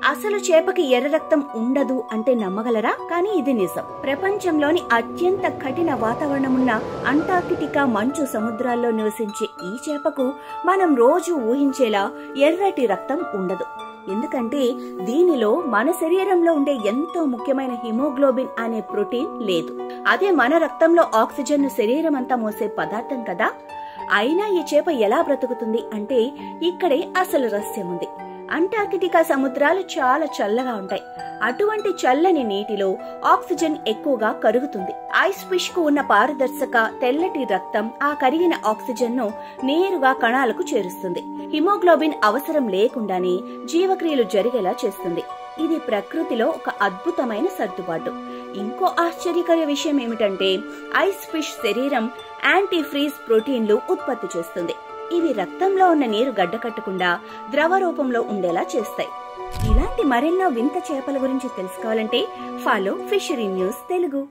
అసలు చేపకి ఎర్ర రక్తం ఉండదు అంటే నమ్మగలరా? కానీ ఇది నిజం. ప్రపంచంలోని అత్యంత కఠిన వాతావరణమున్న అంటార్కిటికా మంచు సముద్రాల్లో నివసించే ఈ చేపకు మనం రోజు ఊహించేలా ఎర్రటి రక్తం ఉండదు. ఎందుకంటే దీనిలో మన శరీరంలో ఉండే ఎంతో ముఖ్యమైన హిమోగ్లోబిన్ అనే ప్రోటీన్ లేదు. అదే మన రక్తంలో ఆక్సిజన్ ను శరీరం అంతా మోసే పదార్థం కదా. అయినా ఈ చేప ఎలా బ్రతుకుతుంది అంటే ఇక్కడే అసలు రహస్యం ఉంది. అంటార్కిటికా సముద్రాలు చాలా చల్లగా ఉంటాయి. అటువంటి చల్లని నీటిలో ఆక్సిజన్ ఎక్కువగా కరుగుతుంది. ఐస్ ఫిష్ కు ఉన్న పారదర్శక తెల్లటి రక్తం ఆ కరిగిన ఆక్సిజన్ ను నేరుగా కణాలకు చేరుస్తుంది. హిమోగ్లోబిన్ అవసరం లేకుండానే జీవక్రియలు జరిగేలా చేస్తుంది. ఇది ప్రకృతిలో ఒక అద్భుతమైన సర్దుబాటు. ఇంకో ఆశ్చర్యకర విషయం ఏమిటంటే ఐస్ ఫిష్ శరీరం యాంటీ ఫ్రీజ్ ప్రోటీన్లు ఉత్పత్తి చేస్తుంది. ఇవి రక్తంలో ఉన్న నీరు గడ్డకట్టకుండా ద్రవ రూపంలో ఉండేలా చేస్తాయి. ఇలాంటి మరెన్నో వింత చేపల గురించి తెలుసుకోవాలంటే ఫాలో ఫిషరీ న్యూస్ తెలుగు.